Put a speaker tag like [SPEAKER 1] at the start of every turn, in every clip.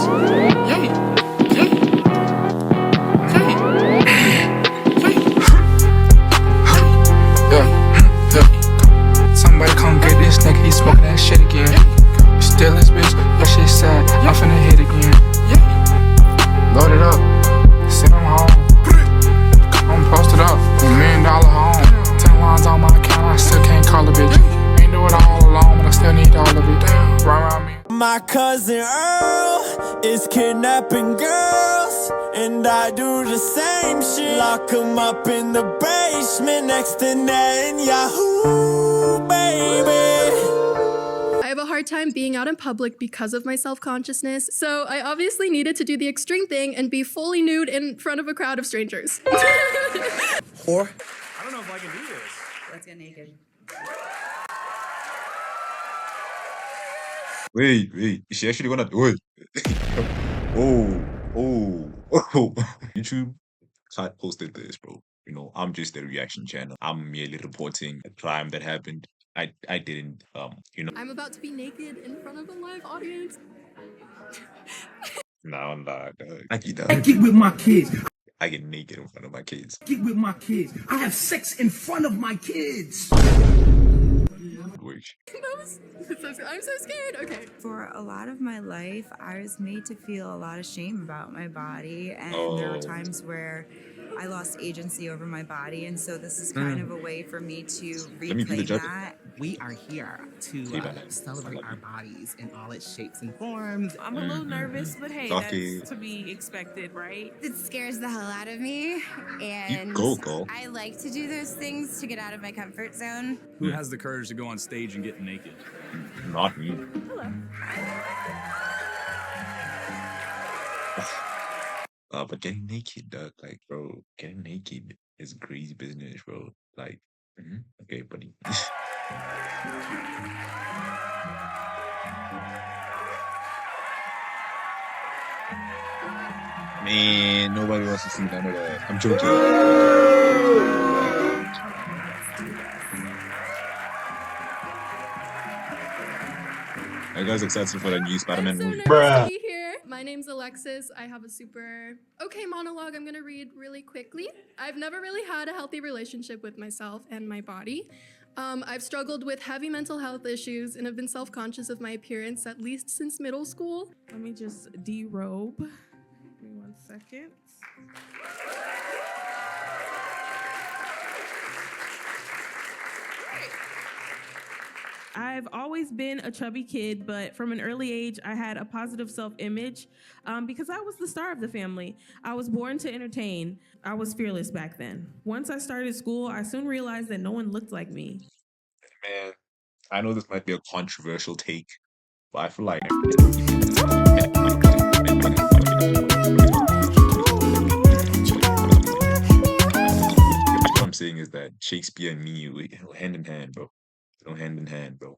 [SPEAKER 1] Yes. Yay. Yay. Yay. Yay. Yeah. Yeah. Somebody come get this nigga, he smoking that shit again. Still this bitch, that shit sad. I'm finna hit again. Load it up. Send him home. I'm posted up. $1 million home. 10 lines on my account, I still can't call a bitch. Ain't do it all alone, but I still need all of it. Right around me.
[SPEAKER 2] My cousin Earl is kidnapping girls, and I do the same shit. Lock 'em up in the basement next to Netanyahu, baby.
[SPEAKER 3] I have a hard time being out in public because of my self-consciousness, so I obviously needed to do the extreme thing and be fully nude in front of a crowd of strangers.
[SPEAKER 2] Whore.
[SPEAKER 4] I don't know if I can do this.
[SPEAKER 5] Let's get naked.
[SPEAKER 6] Wait, is she actually gonna do it? Oh. YouTube posted this, bro. You know, I'm just a reaction channel. I'm merely reporting a crime that happened. I didn't, you know.
[SPEAKER 3] I'm about to be naked in front of a live audience.
[SPEAKER 6] Nah,
[SPEAKER 7] I get with my kids.
[SPEAKER 6] I get naked in front of my kids.
[SPEAKER 7] Get with my kids. I have sex in front of my kids.
[SPEAKER 6] Which
[SPEAKER 3] I'm so scared. Okay.
[SPEAKER 5] For a lot of my life, I was made to feel a lot of shame about my body, and there were times where I lost agency over my body, and so this is kind of a way for me to reclaim that.
[SPEAKER 8] We are here to celebrate our bodies in all its shapes and forms.
[SPEAKER 9] I'm a little nervous, but hey, that's to be expected, right?
[SPEAKER 10] It scares the hell out of me, and I like to do those things to get out of my comfort zone.
[SPEAKER 4] Who has the courage to go on stage and get naked?
[SPEAKER 6] Not me.
[SPEAKER 3] Hello.
[SPEAKER 6] But getting naked, dog, like, bro, getting naked is crazy business, bro. Like, okay, buddy. Man, nobody wants to see none of that. I'm joking. Are you guys excited for the new Spider-Man movie?
[SPEAKER 3] Bruh. My name's Alexis. I have a super okay monologue I'm gonna read really quickly. I've never really had a healthy relationship with myself and my body. I've struggled with heavy mental health issues and have been self-conscious of my appearance at least since middle school.
[SPEAKER 9] Let me just derobe. Give me 1 second. I've always been a chubby kid, but from an early age, I had a positive self-image because I was the star of the family. I was born to entertain. I was fearless back then. Once I started school, I soon realized that no one looked like me.
[SPEAKER 6] Man, I know this might be a controversial take, but I feel like what I'm saying is that Shakespeare and me, we go hand in hand, bro. Go hand in hand, bro.
[SPEAKER 4] I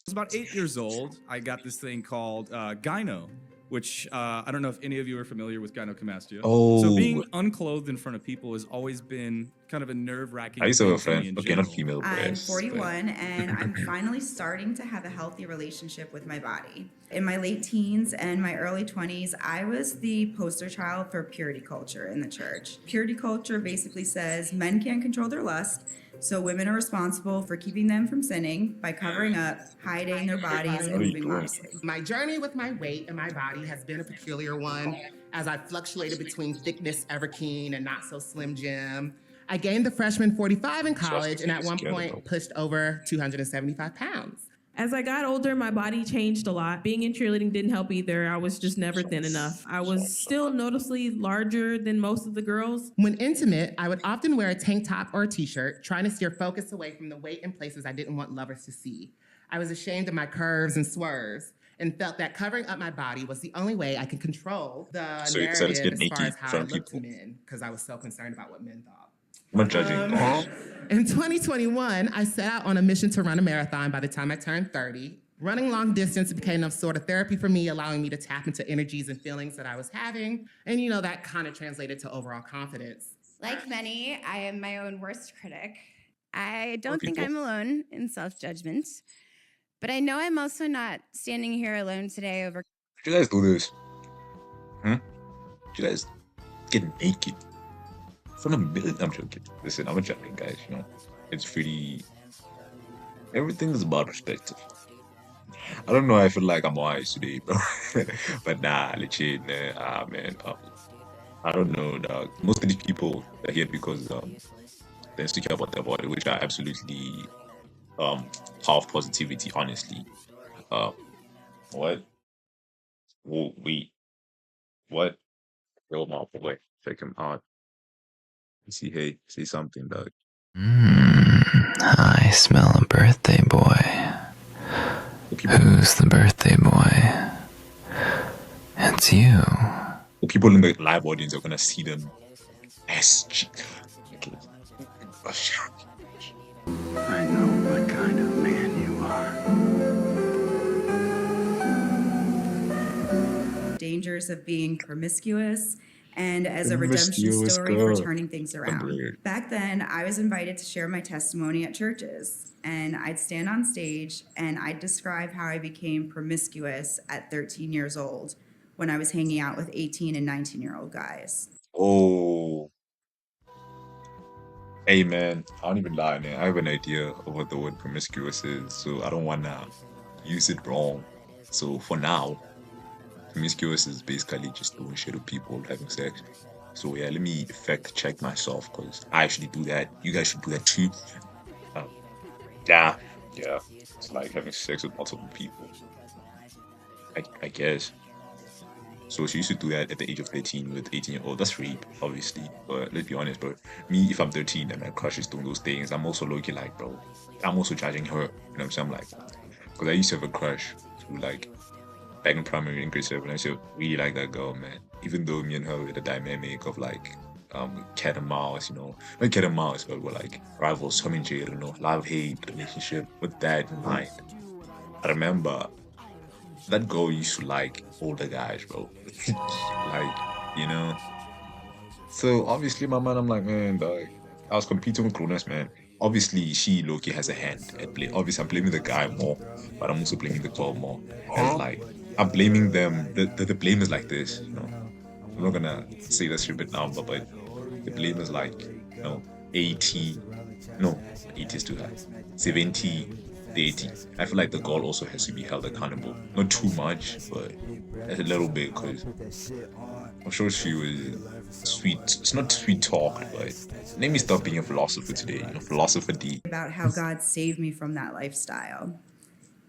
[SPEAKER 4] was about 8 years old. I got this thing called gyno, which I don't know if any of you are familiar with gynecomastia. So being unclothed in front of people has always been kind of a nerve-wracking.
[SPEAKER 6] I used to have a friend, okay, not female.
[SPEAKER 5] I'm 41, and I'm finally starting to have a healthy relationship with my body. In my late teens and my early 20s, I was the poster child for purity culture in the church. Purity culture basically says men can't control their lust, so women are responsible for keeping them from sinning by covering up, hiding their bodies, and moving modestly.
[SPEAKER 8] My journey with my weight and my body has been a peculiar one, as I fluctuated between thickness Everkeen and not so Slim Jim. I gained the freshman 45 in college, and at one point pushed over 275 pounds.
[SPEAKER 9] As I got older, my body changed a lot. Being in cheerleading didn't help either. I was just never thin enough. I was still noticeably larger than most of the girls.
[SPEAKER 8] When intimate, I would often wear a tank top or a t-shirt, trying to steer focus away from the weight in places I didn't want lovers to see. I was ashamed of my curves and swerves, and felt that covering up my body was the only way I could control the narrative as far as how I looked to men, because I was so concerned about what men thought.
[SPEAKER 6] I'm not judging.
[SPEAKER 8] In 2021, I set out on a mission to run a marathon by the time I turned 30. Running long distance became a sort of therapy for me, allowing me to tap into energies and feelings that I was having. And you know, that kind of translated to overall confidence.
[SPEAKER 10] Like many, I am my own worst critic. I don't think I'm alone in self-judgment, but I know I'm also not standing here alone today over.
[SPEAKER 6] You guys do this. Hmm? You guys get naked from a million. I'm joking. Listen, I'm joking, guys. You know, it's pretty. Everything is about perspective. I don't know. I feel like I'm wise today, bro. But nah, legit, man. Man. I don't know, dog. Most of these people are here because they're insecure about their body, which are absolutely half positivity, honestly. Um, what? Whoa, wait, what? Yo, my boy, check him out. See, hey, say something, dog.
[SPEAKER 11] I smell a birthday boy. Who's the birthday boy? It's you.
[SPEAKER 6] People in the live audience are gonna see them. SG. Okay.
[SPEAKER 7] I know what kind of man you are.
[SPEAKER 5] Dangers of being promiscuous and as a redemption story for turning things around. Back then, I was invited to share my testimony at churches, and I'd stand on stage and I'd describe how I became promiscuous at 13 years old when I was hanging out with 18 and 19-year-old guys.
[SPEAKER 6] Oh. Hey, man, I don't even lie, man. I have an idea of what the word promiscuous is, so I don't wanna use it wrong. So for now, promiscuous is basically just doing shit with people, having sex. So yeah, let me fact check myself because I actually do that. You guys should do that too. Yeah, it's like having sex with multiple people. I guess. So she used to do that at the age of 13 with 18-year-old. That's rape, obviously. But let's be honest, bro. Me, if I'm 13 and my crush is doing those things, I'm also looking like, bro, I'm also judging her. You know what I'm saying? I'm like, because I used to have a crush who, like, back in primary in grade 7, I used to really like that girl, man. Even though me and her were the dynamic of, like, cat and mouse, you know. Not cat and mouse, but we're like rivals, Tom and Jerry, you know, love-hate relationship with that in mind. I remember that girl used to like older guys, bro. Like, you know. So obviously, my man, I'm like, man, dog. I was competing with grown-ups, man. Obviously, she low-key has a hand at play. Obviously, I'm blaming the guy more, but I'm also blaming the girl more. And like, I'm blaming them. The blame is like this, you know. I'm not gonna say that stupid number, but the blame is like, you know, 80. No, 80 is too high. 70, 30. I feel like the girl also has to be held accountable. Not too much, but a little bit, because I'm sure she was sweet. It's not sweet talk, but let me stop being a philosopher today. You know, philosopher D.
[SPEAKER 5] About how God saved me from that lifestyle.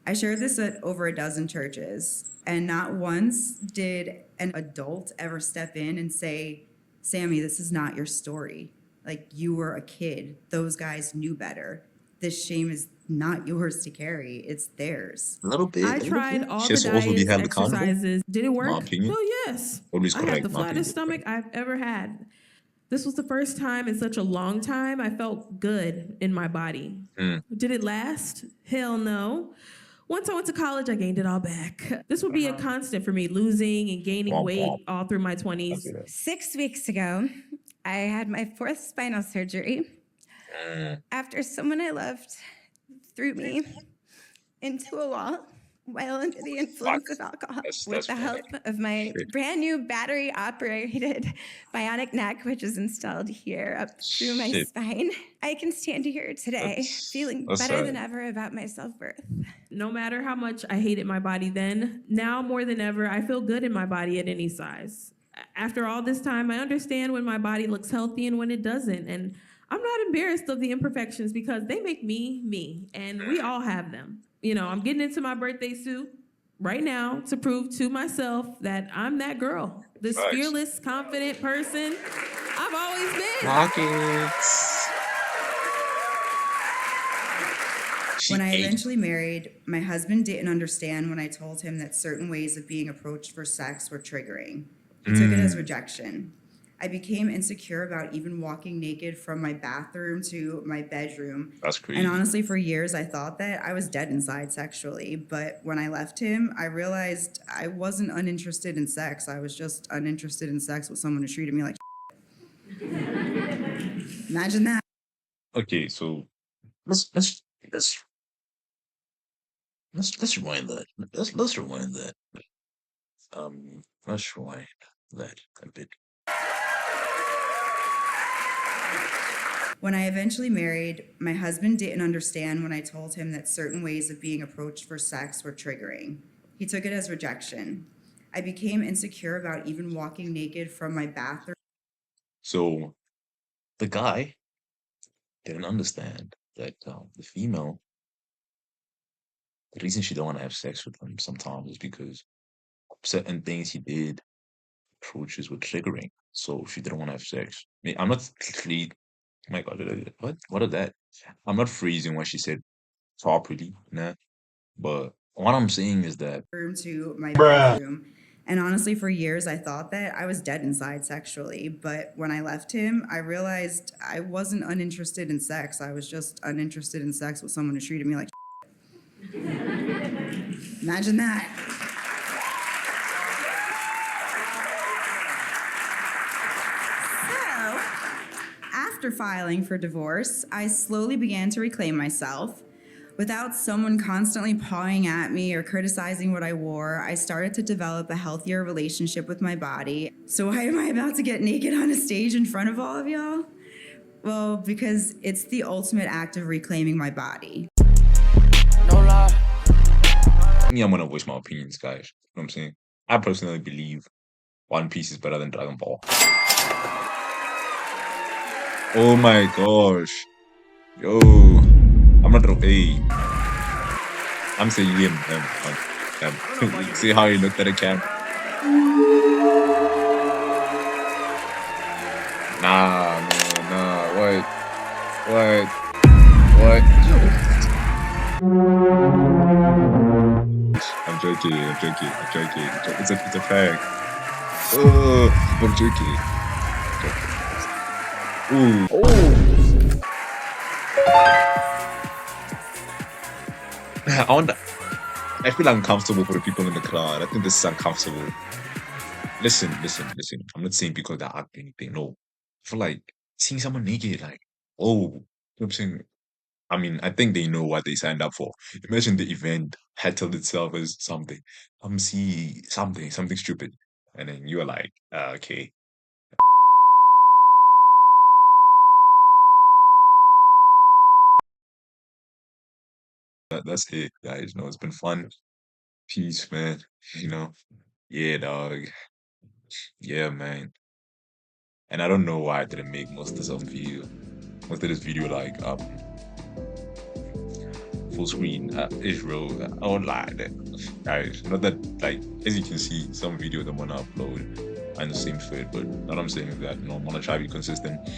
[SPEAKER 5] I shared this at over a dozen churches, and not once did an adult ever step in and say, Sammy, this is not your story. Like, you were a kid. Those guys knew better. This shame is not yours to carry. It's theirs.
[SPEAKER 6] A little bit.
[SPEAKER 9] I tried all
[SPEAKER 6] She has
[SPEAKER 9] the
[SPEAKER 6] to also be
[SPEAKER 9] diet
[SPEAKER 6] held accountable,
[SPEAKER 9] exercises. Did it
[SPEAKER 6] in
[SPEAKER 9] work?
[SPEAKER 6] my opinion.
[SPEAKER 9] Hell yes.
[SPEAKER 6] Always
[SPEAKER 9] I have
[SPEAKER 6] correct,
[SPEAKER 9] the
[SPEAKER 6] in my
[SPEAKER 9] flattest
[SPEAKER 6] opinion.
[SPEAKER 9] stomach I've ever had. This was the first time in such a long time I felt good in my body. Did it last? Hell no. Once I went to college, I gained it all back. This would be a constant for me, losing and gaining
[SPEAKER 6] Womp
[SPEAKER 9] weight
[SPEAKER 6] womp.
[SPEAKER 9] all through my 20s.
[SPEAKER 10] 6 weeks ago, I had my 4th spinal surgery after someone I loved threw me into a wall while under the influence of alcohol. With the help of my brand new battery operated bionic neck, which is installed here up through my
[SPEAKER 6] Shit.
[SPEAKER 10] spine, I can stand here today feeling
[SPEAKER 6] That's
[SPEAKER 10] better
[SPEAKER 6] sad.
[SPEAKER 10] than ever about my self-worth.
[SPEAKER 9] No matter how much I hated my body then, now more than ever, I feel good in my body at any size. After all this time, I understand when my body looks healthy and when it doesn't. And I'm not embarrassed of the imperfections because they make me me, and we all have them. You know, I'm getting into my birthday suit right now to prove to myself that I'm that girl, this
[SPEAKER 6] Facts.
[SPEAKER 9] fearless, confident person I've always been.
[SPEAKER 6] Rockets.
[SPEAKER 5] When I eventually married, my husband didn't understand when I told him that certain ways of being approached for sex were triggering. He took it as rejection. I became insecure about even walking naked from my bathroom to my bedroom.
[SPEAKER 6] That's crazy.
[SPEAKER 5] And honestly, for years, I thought that I was dead inside sexually. But when I left him, I realized I wasn't uninterested in sex. I was just uninterested in sex with someone who treated me like Imagine that.
[SPEAKER 6] Okay, so let's rewind that. Let's rewind that. Let's rewind. that a bit.
[SPEAKER 5] When I eventually married, my husband didn't understand when I told him that certain ways of being approached for sex were triggering. He took it as rejection. I became insecure about even walking naked from my bathroom.
[SPEAKER 6] So the guy didn't understand that the female, the reason she don't want to have sex with him sometimes is because certain things he did, approaches were triggering. So she didn't want to have sex. I mean, I'm not literally, oh my God, what is that? I'm not phrasing what she said properly, nah. But what I'm saying is that
[SPEAKER 5] To my bedroom. And honestly, for years, I thought that I was dead inside sexually. But when I left him, I realized I wasn't uninterested in sex. I was just uninterested in sex with someone who treated me like Imagine that. So, after filing for divorce, I slowly began to reclaim myself. Without someone constantly pawing at me or criticizing what I wore, I started to develop a healthier relationship with my body. So why am I about to get naked on a stage in front of all of y'all? Well, because it's the ultimate act of reclaiming my body.
[SPEAKER 6] No lie. I'm gonna voice my opinions, guys. You know what I'm saying? I personally believe One Piece is better than Dragon Ball. Oh my gosh. Yo. I'm not hey. I'm saying him. See how he looked at the camera? Nah. What? I'm joking. It's a prank. Oh, I'm joking. I feel uncomfortable for the people in the crowd. I think this is uncomfortable. Listen. I'm not saying because they're acting anything. No. I feel like seeing someone naked, like, oh, you know what I'm saying? I mean, I think they know what they signed up for. Imagine the event titled itself as something. See something stupid. And then you are like, okay. That's it, guys. It's been fun. Peace, man. Yeah, dog. Yeah, man. And I don't know why I didn't make most of this video like full screen. Israel. I won't lie, guys. Not that, like, as you can see, some videos I'm gonna upload are in the same fit, but what I'm saying is that I'm gonna try to be consistent.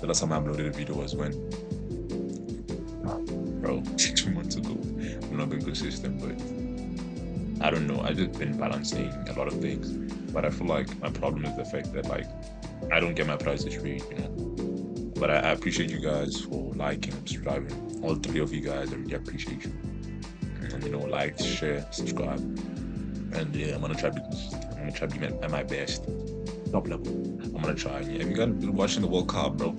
[SPEAKER 6] The last time I uploaded a video was when, bro, 2 months ago. I'm not being consistent, but I don't know. I've just been balancing a lot of things, but I feel like my problem is the fact that, like, I don't get my prices straight, But I appreciate you guys for liking and subscribing. All 3 of you guys, I really appreciate you. And like, share, subscribe, and yeah, I'm gonna try to be at my best, top level. I'm gonna try. Yeah, if you guys been watching the World Cup, bro,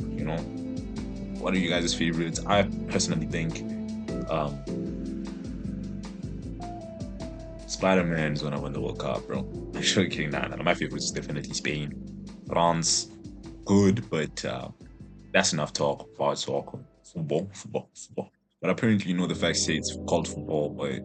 [SPEAKER 6] what are you guys' favorites? I personally think Spider-Man is gonna win the World Cup, bro. I'm sure kidding. Nah. My favorite is definitely Spain. France, good, but that's enough talk about soccer. Football. But apparently, the facts say it's called football, but